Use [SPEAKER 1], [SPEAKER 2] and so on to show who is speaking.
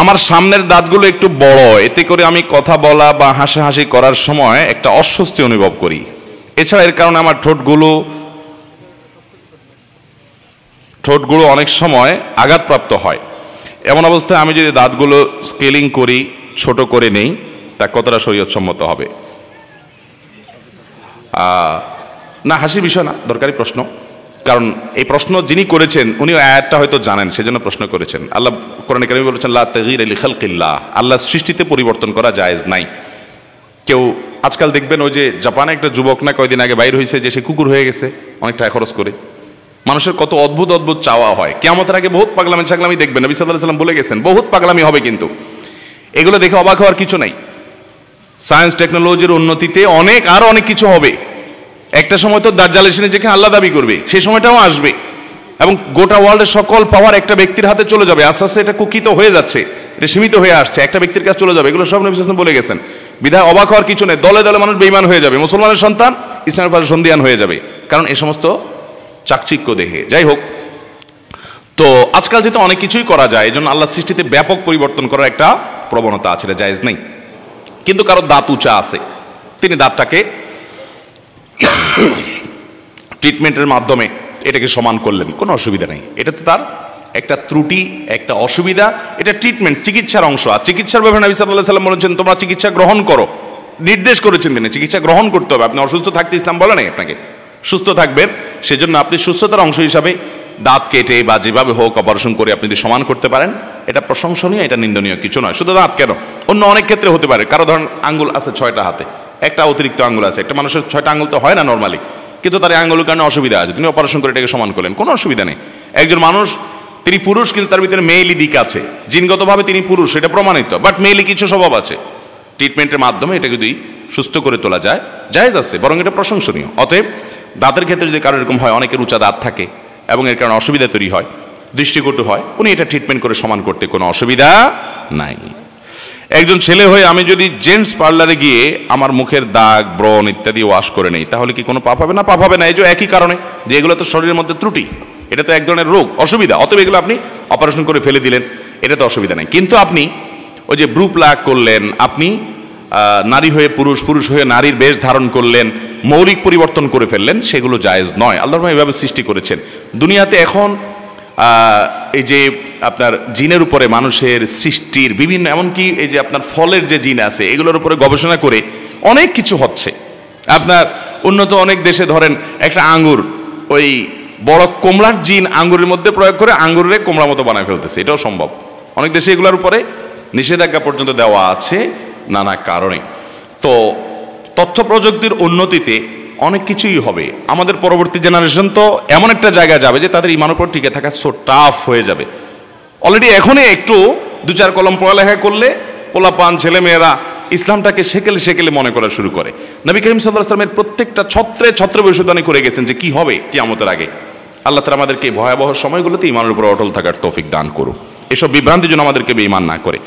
[SPEAKER 1] আমার সামনের দাঁতগুলো একটু বড়, এতে করে আমি কথা বলা বা হাসাহাসি করার সময় একটা অস্বস্তি অনুভব করি। এছাড়া এর কারণে আমার ঠোঁটগুলো অনেক সময় আঘাতপ্রাপ্ত হয়। এমন অবস্থায় আমি যদি দাঁতগুলো স্কেলিং করি, ছোট করে নেই, তা কতটা শরীয়তসম্মত হবে? না, হাসির বিষয় না, দরকারি প্রশ্ন। কারণ এই প্রশ্ন যিনি করেছেন উনি আয়াতটা হয়তো জানেন, সেজন্য প্রশ্ন করেছেন। আল্লাহ কোরআনে কারিমে বলেছেন লা তাগয়িরা লিখালকিল্লাহ, আল্লাহর সৃষ্টিতে পরিবর্তন করা জায়েজ নাই। কেউ আজকাল দেখবেন ওই যে জাপানে একটা যুবক না কয়দিন আগে বাইর হয়েছে যে সে কুকুর হয়ে গেছে অনেক টাকা খরচ করে। মানুষের কত অদ্ভুত অদ্ভুত চাওয়া হয়। কিয়ামতের আগে বহুত পাগলামি ছাগলামি দেখবেন, নবী সাল্লাল্লাহু আলাইহি ওয়াসাল্লাম বলে গেছেন বহুত পাগলামি হবে, কিন্তু এগুলো দেখে অবাক হওয়ার কিছু নাই। সায়েন্স টেকনোলজির উন্নতিতে আরো অনেক কিছু হবে। একটা সময় তো দাজ্জাল এসে নিজেকে আল্লাহ দাবি করবে, সেই সময়টাও আসবে এবং গোটা ওয়ার্ল্ডের সকল পাওয়ার একটা ব্যক্তির হাতে চলে যাবে। আস্তে আস্তে এটা কুকিত হয়ে যাচ্ছে, এটা সীমিত হয়ে আসছে, একটা ব্যক্তির কাছে চলে যাবে। এগুলো সব নবী সাল্লাল্লাহু আলাইহি ওয়াসাল্লাম বলে গেছেন। বিধায় অবাক হওয়ার কিছু নেই। দলে দলে মানুষ বেঈমান হয়ে যাবে, মুসলমানের সন্তান ইসলামের পাশে সন্দিহান হয়ে যাবে, কারণ এই সমস্ত চাকচিক্য দেখে। যাই হোক, তো আজকাল যেহেতু অনেক কিছুই করা যায়, এই জন্য আল্লাহ সৃষ্টিতে ব্যাপক পরিবর্তন করার একটা প্রবণতা আছে, এটা জায়েজ নেই। কিন্তু কারো দাঁত উঁচা আছে, তিনি দাঁতটাকে ট্রিটমেন্টের মাধ্যমে এটাকে সমান করলেন, কোনো অসুবিধা নেই। এটা তো তার একটা ত্রুটি, একটা অসুবিধা, এটা ট্রিটমেন্ট, চিকিৎসার অংশ। আর চিকিৎসার ব্যাপারে নবী সাল্লাল্লাহু আলাইহি ওয়াসাল্লাম বলেছেন তোমরা চিকিৎসা গ্রহণ করো, নির্দেশ করেছেন তিনি চিকিৎসা গ্রহণ করতে হবে। আপনি অসুস্থ থাকতে ইসলাম বলে নাই আপনাকে, সুস্থ থাকবেন, সেজন্য আপনি সুস্থতার অংশ হিসাবে দাঁত কেটে বা যেভাবে হোক অপারেশন করে আপনি যদি সমান করতে পারেন, এটা প্রশংসনীয়, এটা নিন্দনীয় কিছু নয়। শুধু দাঁত কেন, অন্য অনেক ক্ষেত্রে হতে পারে। কারো ধরেন আঙ্গুল আছে 6টা হাতে, একটা অতিরিক্ত আঙ্গুল আছে, একটা মানুষের 6টা আঙ্গুল তো হয় না নর্মালি, কিন্তু তার আঙ্গুলের কারণে অসুবিধা আছে, তিনি অপারেশন করে এটাকে সমান করলেন, কোনো অসুবিধা নেই। একজন মানুষ তিনি পুরুষ, কিন্তু তার ভিতরে মেয়েলি দিক আছে, জিনগতভাবে তিনি পুরুষ, এটা প্রমাণিত, বাট মেয়েলি কিছু স্বভাব আছে, ট্রিটমেন্টের মাধ্যমে এটা যদি সুস্থ করে তোলা যায়, জায়েজ আছে, বরং এটা প্রশংসনীয়। অতএব দাঁতের ক্ষেত্রে যদি কারো এরকম হয়, অনেকের উঁচা দাঁত থাকে এবং এর কারণে অসুবিধা তৈরি হয়, দৃষ্টিকটু হয়, উনি এটা ট্রিটমেন্ট করে সমান করতে কোনো অসুবিধা নাই। একজন ছেলে হয়ে আমি যদি জেন্টস পার্লারে গিয়ে আমার মুখের দাগ, ব্রণ ইত্যাদি ওয়াশ করে নেই, তাহলে কি কোনো পাপ হবে না? পাপ হবে না, এই যে একই কারণে যে এগুলো তো শরীরের মধ্যে ত্রুটি, এটা তো এক ধরনের রোগ, অসুবিধা। অতএব এগুলো আপনি অপারেশন করে ফেলে দিলেন, এটা তো অসুবিধা নেই। কিন্তু আপনি ওই যে ব্রু প্লাগ করলেন, আপনি নারী হয়ে পুরুষ, পুরুষ হয়ে নারীর বেশ ধারণ করলেন, মৌলিক পরিবর্তন করে ফেললেন, সেগুলো জায়েজ নয়। আল্লাহ এভাবে সৃষ্টি করেছেন। দুনিয়াতে এখন এই যে আপনার জিনের উপরে মানুষের সৃষ্টির বিভিন্ন, এমনকি এই যে আপনার ফলের যে জিন আছে এগুলোর উপরে গবেষণা করে অনেক কিছু হচ্ছে। আপনার উন্নত অনেক দেশে ধরেন একটা আঙ্গুর, ওই বড় কোমড়ার জিন আঙ্গুরের মধ্যে প্রয়োগ করে আঙ্গুরের কোমড়া মতো বানায় ফেলতেছে, এটাও সম্ভব। অনেক দেশে এগুলোর উপরে নিষেধাজ্ঞা পর্যন্ত দেওয়া আছে নানা কারণে। তো তথ্য প্রযুক্তির উন্নতিতে অনেক কিছুই হবে। আমাদের পরবর্তী জেনারেশন তো এমন একটা জায়গায় যাবে যে তাদের ইমানের উপর টিকে থাকা সো টাফ হয়ে যাবে। অলরেডি এখনই একটু 2-4 কলম পড়ালেখা করলে পোলাপান ছেলেমেয়েরা ইসলামটাকে সেকেলে সেকেলে মনে করা শুরু করে। নবী করিম সাল্লাল্লাহু আলাইহি ওয়াসাল্লামের প্রত্যেকটা ছত্রে ছত্রে ভবিষ্যদ্বাণী করে গেছেন যে কি হবে কিয়ামতের আগে। আল্লাহ তাআলা আমাদেরকে ভয়াবহ সময়গুলোতে ইমানের উপর অটল থাকার তৌফিক দান করুন, এসব বিভ্রান্তি যেন আমাদেরকে বেঈমান না করে।